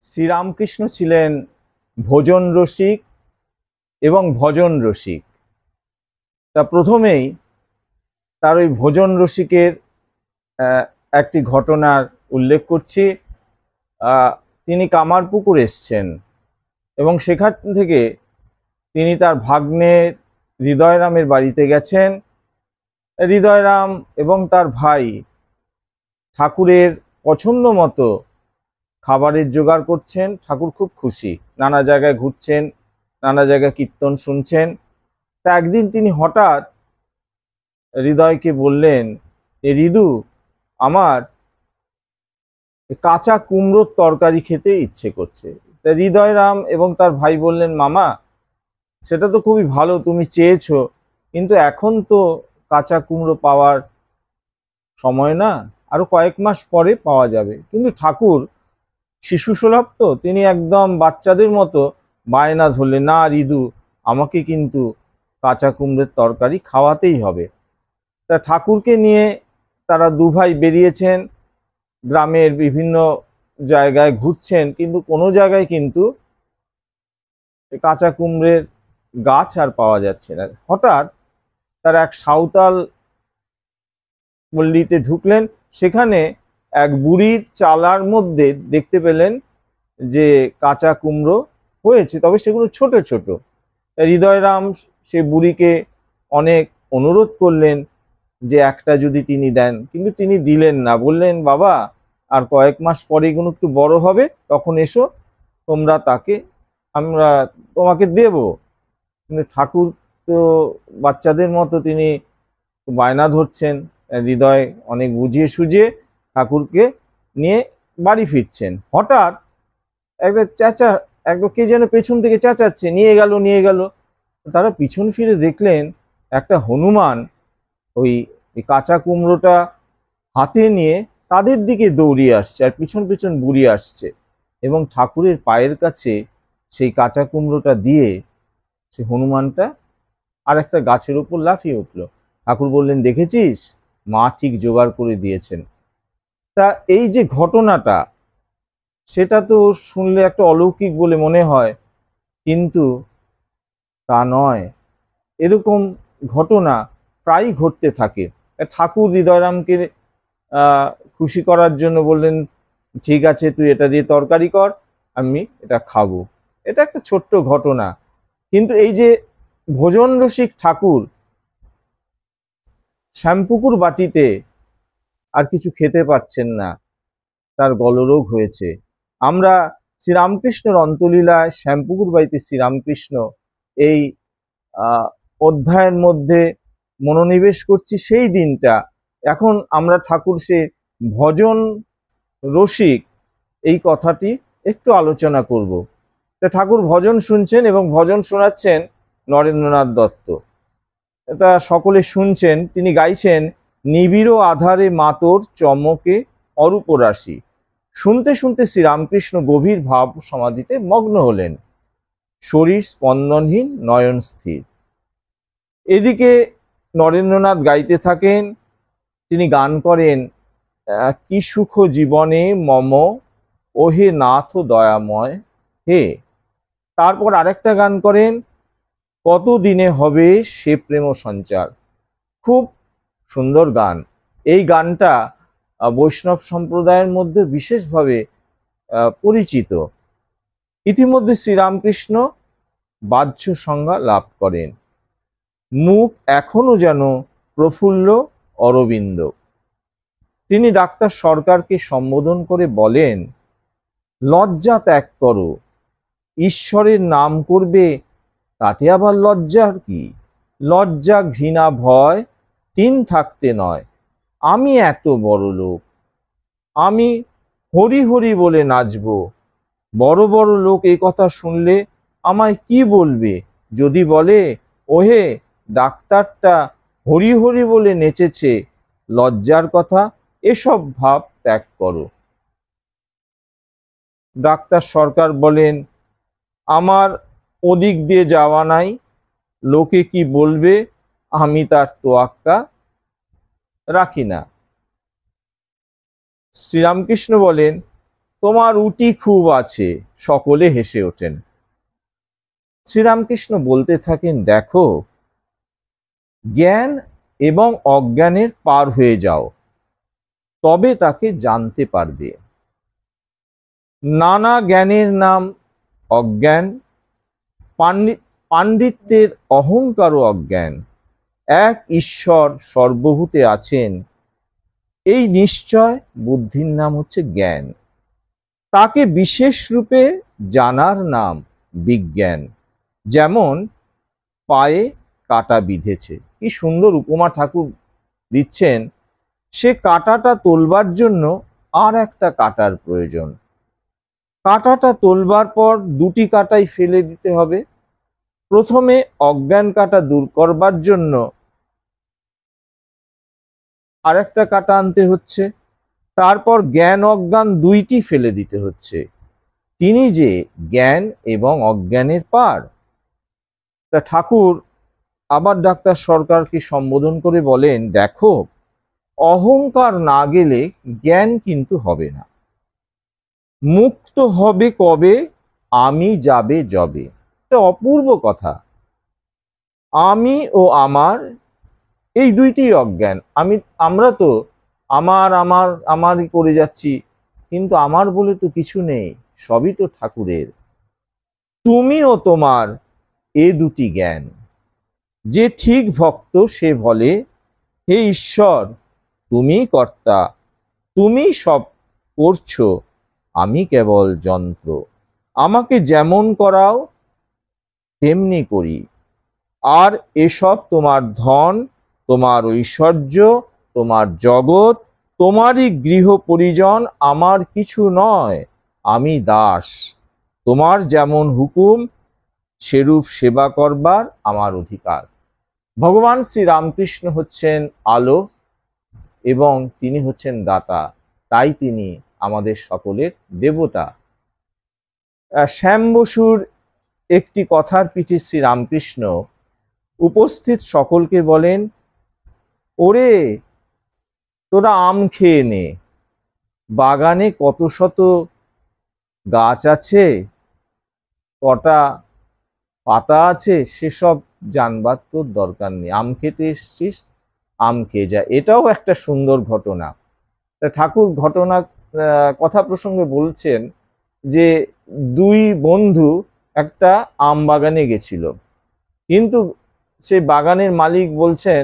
শ্রীরামকৃষ্ণ ছিলেন ভোজন রসিক এবং ভজন রসিক। তা প্রথমেই তার ওই ভোজন রসিকের একটি ঘটনার উল্লেখ করছি। তিনি কামারপুকুর এসছেন এবং সেখান থেকে তিনি তার ভাগ্নের হৃদয়রামের বাড়িতে গেছেন। হৃদয়রাম এবং তার ভাই ঠাকুরের পছন্দ মতো খাবারের জোগাড় করছেন। ঠাকুর খুব খুশি, নানা জায়গায় ঘুরছেন, নানা জায়গায় কীর্তন শুনছেন। তা একদিন তিনি হঠাৎ হৃদয়কে বললেন, হৃদু, আমার কাঁচা কুমড়োর তরকারি খেতে ইচ্ছে করছে। তা হৃদয়রাম এবং তার ভাই বললেন, মামা সেটা তো খুবই ভালো, তুমি চেয়েছো, কিন্তু এখন তো কাঁচা কুমড়ো পাওয়ার সময় না, আরো কয়েক মাস পরে পাওয়া যাবে। কিন্তু ঠাকুর শিশুসুলভ তো, তিনি একদম বাচ্চাদের মতো বায়না ধরলেন, না হৃদু, আমাকে কিন্তু কাঁচা কুমড়োর তরকারি খাওয়াতেই হবে। তা ঠাকুরকে নিয়ে তারা দু ভাই বেরিয়েছেন, গ্রামের বিভিন্ন জায়গায় ঘুরছেন, কিন্তু কোনো জায়গায় কিন্তু কাঁচা কুমড়ের গাছ আর পাওয়া যাচ্ছে না। হঠাৎ তারা এক সাঁওতাল পল্লীতে ঢুকলেন। সেখানে এক বুড়ির চালার মধ্যে দেখতে পেলেন যে কাঁচা কুমড়ো হয়েছে, তবে সেগুলো ছোট ছোট। হৃদয়রাম সে বুড়িকে অনেক অনুরোধ করলেন যে একটা যদি তিনি দেন, কিন্তু তিনি দিলেন না। বললেন, বাবা আর কয়েক মাস পরে এগুলো একটু বড় হবে, তখন এসো, তোমরা তাকে আমরা তোমাকে দেব। কিন্তু ঠাকুর তো বাচ্চাদের মতো তিনি বায়না ধরছেন। হৃদয় অনেক বুঝিয়ে সুঝিয়ে ঠাকুরকে নিয়ে বাড়ি ফিরছেন। হঠাৎ একটা কে যেন পেছন থেকে চেঁচাচ্ছে, নিয়ে গেল নিয়ে গেল। তারা পিছন ফিরে দেখলেন একটা হনুমান ওই কাঁচা কুমড়োটা হাতে নিয়ে তাদের দিকে দৌড়িয়ে আসছে, আর পিছন পিছন বুড়ি আসছে, এবং ঠাকুরের পায়ের কাছে সেই কাঁচা কুমড়োটা দিয়ে সে হনুমানটা আর একটা গাছের উপর লাফিয়ে উঠল। ঠাকুর বললেন, দেখেছিস, মা ঠিক জোগাড় করে দিয়েছেন। তা এই যে ঘটনাটা, সেটা তো শুনলে একটা অলৌকিক বলে মনে হয়, কিন্তু তা নয়। এরকম ঘটনা প্রায়ই ঘটতে থাকে। ঠাকুর হৃদয়রামকে খুশি করার জন্য বললেন, ঠিক আছে, তুই এটা দিয়ে তরকারি কর, আমি এটা খাবো। এটা একটা ছোট্ট ঘটনা, কিন্তু এই যে ভোজন রসিক ঠাকুর শ্যামপুকুর বাটিতে আর কিছু খেতে পাচ্ছেন না, তার গলরোগ হয়েছে। আমরা শ্রীরামকৃষ্ণের অন্তলীলায় শ্যামপুকুর বাড়িতে শ্রীরামকৃষ্ণ এই অধ্যায়ের মধ্যে মনোনিবেশ করছি সেই দিনটা। এখন আমরা ঠাকুর সে ভজন রসিক এই কথাটি একটু আলোচনা করব। তা ঠাকুর ভজন শুনছেন এবং ভজন শোনাচ্ছেন নরেন্দ্রনাথ দত্ত। তা সকলে শুনছেন। তিনি গাইছেন, নিবিড় আধারে মাতোর চমকে অরূপ রাশি। শুনতে শুনতে শ্রীরামকৃষ্ণ গভীর ভাব সমাধিতে মগ্ন হলেন, শরীর স্পন্দনহীন, নয়ন স্থির। এদিকে নরেন্দ্রনাথ গাইতে থাকেন। তিনি গান করেন, কি সুখ জীবনে মম, ওহে নাথ দয়াময় হে। তারপর আরেকটা গান করেন, কত দিনে হবে সে প্রেম সঞ্চার। খুব সুন্দর গান। এই গানটা বৈষ্ণব সম্প্রদায়ের মধ্যে বিশেষভাবে পরিচিত। ইতিমধ্যে শ্রীরামকৃষ্ণ বাহ্য সংজ্ঞা লাভ করেন। মুখ এখনো যেন প্রফুল্ল অরবিন্দ। তিনি ডাক্তার সরকারকে সম্বোধন করে বলেন, লজ্জা ত্যাগ করো, ঈশ্বরের নাম করবে, তাতে আবার লজ্জার কি? লজ্জা ঘৃণা ভয় তিন থাকতে নয়, আমি এত বড় লোক, আমি হরি হরি বলে নাচব। বড় বড় লোক এই কথা শুনলে আমায় কি বলবে? যদি বলে, ওহে ডাক্তারটা হরি হরি বলে নেচেছে, লজ্জার কথা, এসব ভাব ত্যাগ করো। ডাক্তার সরকার বলেন, আমার ওদিক দিয়ে যাওয়া নাই, লোকে কি বলবে আমি তার তোয়াক্কা রাখি না। শ্রীরামকৃষ্ণ বলেন, তোমার উটি খুব আছে। সকলে হেসে ওঠেন। শ্রীরামকৃষ্ণ বলতে থাকেন, দেখো, জ্ঞান এবং অজ্ঞানের পার হয়ে যাও, তবে তাকে জানতে পারবে। নানা জ্ঞানের নাম অজ্ঞান, পাণ্ডিত্যের অহংকারও অজ্ঞান। এক ঈশ্বর সর্বভূতে আছেন, এই নিশ্চয় বুদ্ধির নাম হচ্ছে জ্ঞান। তাকে বিশেষ রূপে জানার নাম বিজ্ঞান। যেমন পায়ে কাঁটা বিঁধেছে, কি সুন্দর উপমা ঠাকুর দিচ্ছেন। সে কাঁটাটা তোলবার জন্য আর একটা কাঁটার প্রয়োজন। কাঁটাটা তোলবার পর দুটি কাঁটাই ফেলে দিতে হবে। প্রথমে অজ্ঞান কাঁটা দূর করবার জন্য আরেকটা কাঁটা আনতে হচ্ছে, তারপর জ্ঞান অজ্ঞান দুইটি ফেলে দিতে হচ্ছে। তিনি যে জ্ঞান এবং অজ্ঞানের পার। তা ঠাকুর আবার ডাক্তার সরকারকে সম্বোধন করে বলেন, দেখো, অহংকার না গেলে জ্ঞান কিন্তু হবে না। মুক্ত হবে কবে? আমি যাবে যবে। এটা অপূর্ব কথা। আমি ও আমার এই দুইটি অজ্ঞান। আমরা তো আমার আমার আমারই করে যাচ্ছি, কিন্তু আমার বলে তো কিছু নেই, সবই তো ঠাকুরের। তুমি ও তোমার এ দুটি জ্ঞান। যে ঠিক ভক্ত সে বলে, হে ঈশ্বর, তুমি কর্তা, তুমি সব করছো, আমি কেবল যন্ত্র। আমাকে যেমন করাও তেমনি করি। আর এসব তোমার ধন, তোমার ঐশ্বর্য, তোমার জগৎ, তোমারই গৃহ পরিজন, আমার কিছু নয়। আমি দাস, তোমার যেমন হুকুম সেরূপ সেবা করবার আমার অধিকার। ভগবান শ্রী রামকৃষ্ণ হচ্ছেন আলো এবং তিনি হচ্ছেন দাতা, তাই তিনি আমাদের সকলের দেবতা। শ্যাম বসুর একটি কথার পিঠে শ্রী রামকৃষ্ণ উপস্থিত সকলকে বলেন, ওরে, তোরা আম খেয়ে নে, বাগানে কত শত গাছ আছে, কটা পাতা আছে, সেসব জানবার তোর দরকার নেই। আম খেতে এসছিস, আম খেয়ে যা। এটাও একটা সুন্দর ঘটনা। ঠাকুর ঘটনা কথা প্রসঙ্গে বলছেন যে দুই বন্ধু একটা আম বাগানে গেছিল, কিন্তু সেই বাগানের মালিক বলছেন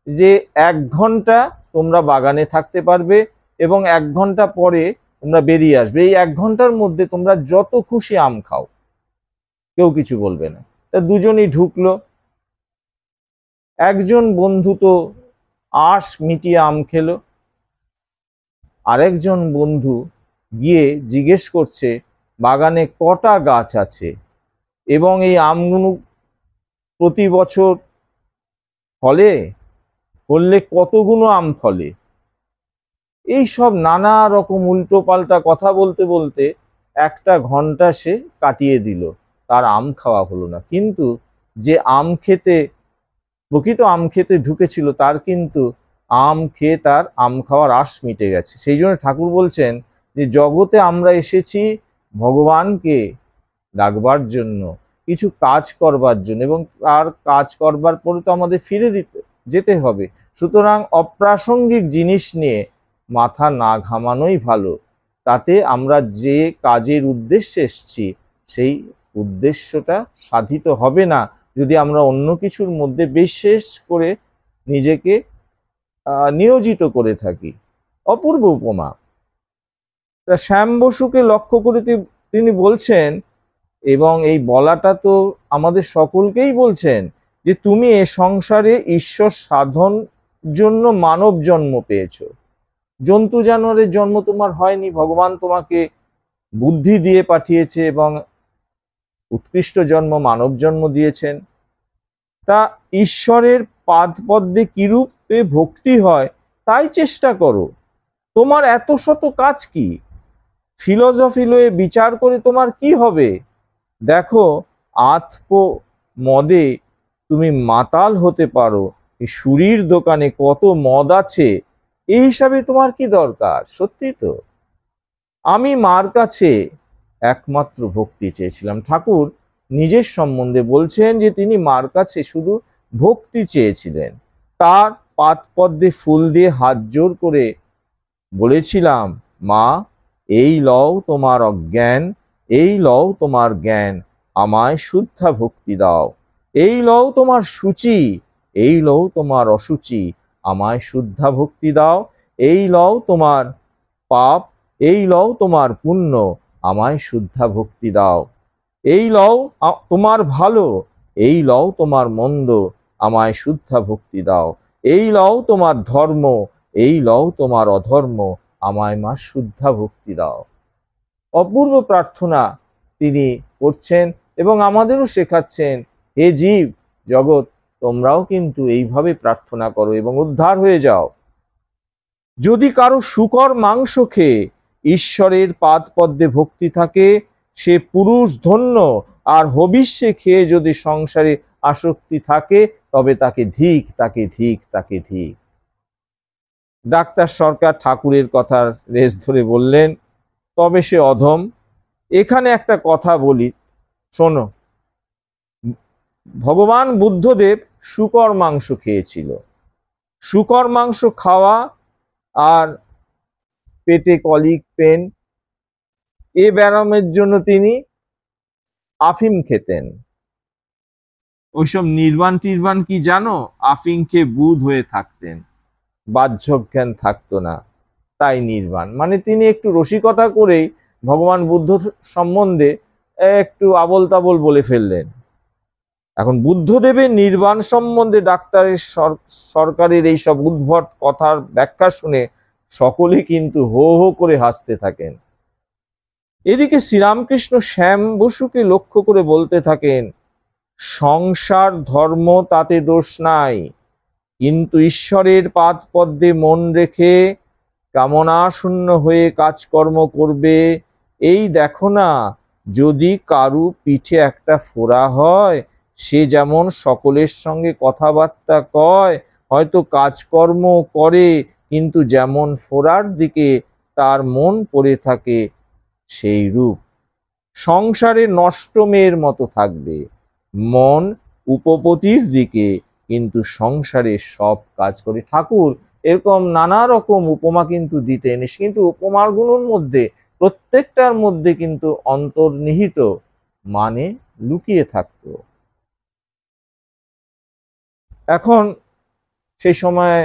যে 1 ঘন্টা তোমরা বাগানে থাকতে পারবে এবং 1 ঘন্টা পরে তোমরা বেরিয়ে আসবে। এই 1 ঘন্টার মধ্যে তোমরা যত খুশি আম খাও, কেউ কিছু বলবে না। তা দুজনই ঢুকলো। একজন বন্ধু তো আঁশ মিটিয়ে আম খেলো, আরেকজন বন্ধু গিয়ে জিজ্ঞেস করছে বাগানে কটা গাছ আছে এবং এই আমগুলো প্রতি বছর ফলে, ফললে কতগুলো আম ফলে। এই সব নানা রকম উল্টো পাল্টা কথা বলতে বলতে 1 ঘন্টা সে কাটিয়ে দিল, তার আম খাওয়া হলো না। কিন্তু যে প্রকৃত আম খেতে ঢুকেছিল, তার কিন্তু আম খেয়ে তার আম খাওয়ার আশ মিটে গেছে। সেই জন্য ঠাকুর বলছেন যে জগতে আমরা এসেছি ভগবানকে ডাকবার জন্য, কিছু কাজ করবার জন্য, এবং তার কাজ করবার পরে তো আমাদের ফিরে যেতে হবে। সুতরাং অপ্রাসঙ্গিক জিনিস নিয়ে মাথা না ঘামানোই ভালো। তাতে আমরা যে কাজের উদ্দেশ্যে এসেছি সেই উদ্দেশ্যটা সাধিত হবে না যদি আমরা অন্য কিছুর মধ্যে বিশেষ করে নিজেকে নিয়োজিত করে থাকি। অপূর্ব উপমা। তা শ্যাম বসুকে লক্ষ্য করে তিনি বলছেন, এবং এই বলাটা তো আমাদের সকলকেই বলছেন, যে তুমি এ সংসারে ঈশ্বর সাধন জন্য মানব জন্ম পেয়েছো। জন্তু জানোয়ারের জন্ম তোমার হয়নি। ভগবান তোমাকে বুদ্ধি দিয়ে পাঠিয়েছে এবং উৎকৃষ্ট জন্ম মানব জন্ম দিয়েছেন। তা ঈশ্বরের পাদপদ্মে কিরূপে ভক্তি হয় তাই চেষ্টা করো। তোমার এত শত কাজ কি? ফিলোসফি লয়ে বিচার করে তোমার কি হবে? দেখো, আতপ মদে তুমি মাতাল হতে পারো, এই সুরির দোকানে কত মদ আছে, এই হিসাবে তোমার কি দরকার? সত্যি তো। আমি মার কাছে একমাত্র ভক্তি চেয়েছিলাম। ঠাকুর নিজের সম্বন্ধে বলছেন যে তিনি মার কাছে শুধু ভক্তি চেয়েছিলেন। তার পাদপদ্মে ফুল দিয়ে হাত জোর করে বলেছিলাম, মা, এই লও তোমার অজ্ঞান, এই লও তোমার জ্ঞান, আমায় শুদ্ধা ভক্তি দাও। এই লও তোমার সূচি, এই লও তোমার অসুচি, আমায় শুদ্ধা ভক্তি দাও। এই লও তোমার পাপ, এই লও তোমার পুণ্য, আমায় শুদ্ধা ভক্তি দাও। এই লও তোমার ভালো, এই লও তোমার মন্দ, আমায় শুদ্ধা ভক্তি দাও। এই লও তোমার ধর্ম, এই লও তোমার অধর্ম, আমায় মা শুদ্ধা ভক্তি দাও। অপূর্ব প্রার্থনা তিনি করছেন এবং আমাদেরও শেখাচ্ছেন, হে জীব জগৎ, তোমরাও কিন্তু এইভাবে প্রার্থনা করো এবং উদ্ধার হয়ে যাও। যদি কারো শূকর মাংস খেয়ে ঈশ্বরের পাদপদ্মে ভক্তি থাকে, সে পুরুষ ধন্য। আর হবিষ্যে খেয়ে যদি সংসারে আসক্তি থাকে, তবে তাকে ধিক, তাকে ধিক, তাকে ধিক। ডাক্তার সরকার ঠাকুরের কথার রেশ ধরে বললেন, তবে সে অধম। এখানে একটা কথা বলি, শোনো। ভগবান বুদ্ধদেব শূকর মাংস খেয়েছিল। শূকর মাংস খাওয়া আর পেটে কলিক, পেন, এ ব্যারামের জন্য তিনি আফিম খেতেন। ওইসব নির্বাণ টির্বাণ কি জানো? আফিম খেয়ে বুধ হয়ে থাকতেন, বাহ্য জ্ঞান থাকতো না, তাই নির্বাণ। মানে তিনি একটু রসিকতা করেই ভগবান বুদ্ধ সম্বন্ধে একটু আবল তাবল বলে ফেললেন। এখন বুদ্ধদেবের নির্বাণ সম্বন্ধে ডাক্তারের সরকারের এইসব উদ্ভট কথার ব্যাখ্যা শুনে সকলে কিন্তু হো হো করে হাসতে থাকেন। এদিকে শ্রীরামকৃষ্ণ শ্যাম বসুকে লক্ষ্য করে বলতে থাকেন, সংসার ধর্ম তাতে দোষ নাই, কিন্তু ঈশ্বরের পাদপদ্মে মন রেখে কামনা শূন্য হয়ে কাজকর্ম করবে। এই দেখো না, যদি কারু পিঠে একটা ফোড়া হয়, সে যেমন সকলের সঙ্গে কথাবার্তা কয়, হয়তো কাজকর্ম করে, কিন্তু যেমন ফোড়ার দিকে তার মন পড়ে থাকে, সেই রূপ সংসারে নষ্ট মেয়ের মতো থাকবে, মন উপপতির দিকে, কিন্তু সংসারে সব কাজ করে। ঠাকুর এরকম নানা রকম উপমা কিন্তু দিতেন, কিন্তু উপমাগুলোর মধ্যে প্রত্যেকটার মধ্যে কিন্তু অন্তর্নিহিত মানে লুকিয়ে থাকতো। এখন সেই সময়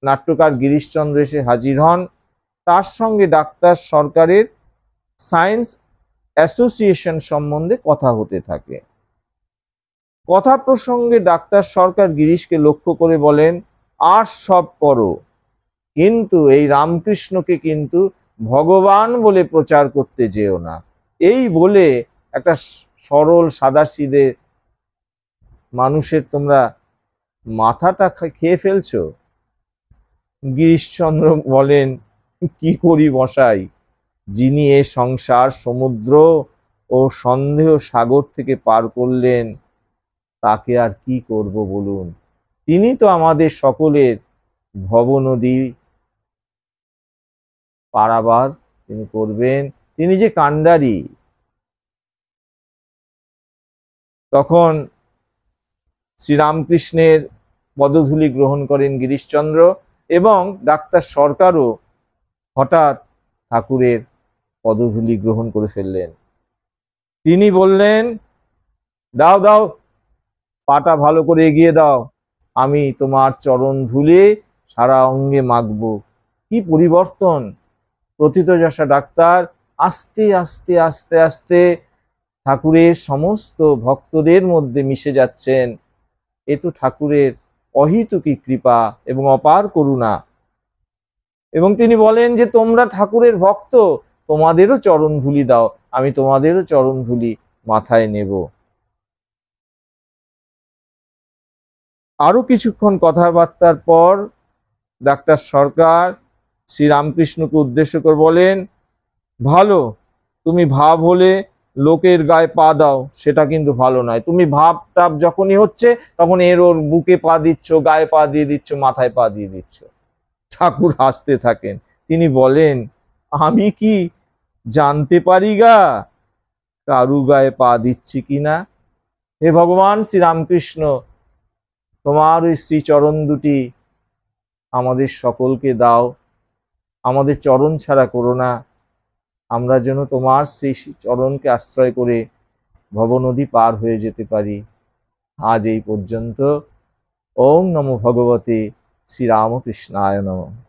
নাট্যকার গিরিশচন্দ্র এসে হাজির হন। তার সঙ্গে ডাক্তার সরকারের সায়েন্স অ্যাসোসিয়েশন সম্বন্ধে কথা হতে থাকে। কথা প্রসঙ্গে ডাক্তার সরকার গিরিশকে লক্ষ্য করে বলেন, আর সব করো, কিন্তু এই রামকৃষ্ণকে কিন্তু ভগবান বলে প্রচার করতে যেও না। এই বলে একটা সরল সাদাসিধে মানুষের তোমরা মাথাটা খেয়ে ফেলছো। গিরিশচন্দ্র বলেন, কি করি মশাই, যিনি এ সংসার সমুদ্র ও সন্দেহ সাগর থেকে পার করলেন, তাকে আর কি করব বলুন। তিনি তো আমাদের সকলের ভবনদী পারাবার তিনি করবেন, তিনি যে কাণ্ডারি। তখন শ্রীরামকৃষ্ণের পদধূলি গ্রহণ করেন গিরিশচন্দ্র, এবং ডাক্তার সরকারও হঠাৎ ঠাকুরের পদধূলি গ্রহণ করে ফেললেন। তিনি বললেন, দাও দাও, পাটা ভালো করে এগিয়ে দাও, আমি তোমার চরণ ধুলে সারা অঙ্গে মাখব। কি পরিবর্তন! প্রথিতযশা ডাক্তার আস্তে আস্তে আস্তে আস্তে ঠাকুরের সমস্ত ভক্তদের মধ্যে মিশে যাচ্ছেন। এ তো ঠাকুরের অহিতুকী কৃপা এবং অপার করুণা। এবং তিনি বলেন যে তোমরা ঠাকুরের ভক্ত, তোমাদেরও চরণ ধুলি দাও, আমি তোমাদেরও চরণ ধুলি মাথায় নেব। আরো কিছুক্ষণ কথাবার্তার পর ডাক্তার সরকার শ্রীরামকৃষ্ণকে উদ্দেশ্য করে বলেন, ভালো, তুমি ভাব হলে লোকের গায়ে পা দাও, সেটা কিন্তু ভালো নয়। তুমি ভাব টাপ যখনই হচ্ছে তখন এর ওর বুকে পা দিচ্ছ, গায়ে পা দিয়ে দিচ্ছ, মাথায় পা দিয়ে দিচ্ছ। ঠাকুর হাসতে থাকেন। তিনি বলেন, আমি কি জানতে পারি গা কারু গায়ে পা দিচ্ছি কিনা। হে ভগবান শ্রীরামকৃষ্ণ, তোমার ওই শ্রীচরণ দুটি আমাদের সকলকে দাও, আমাদের চরণ ছাড়া করো না। আমরা যেন তোমার সেই চরণকে আশ্রয় করে ভবনদী পার হয়ে যেতে পারি। আজ এই পর্যন্ত। ওম নমো ভগবতে শ্রীরামকৃষ্ণায় নমঃ।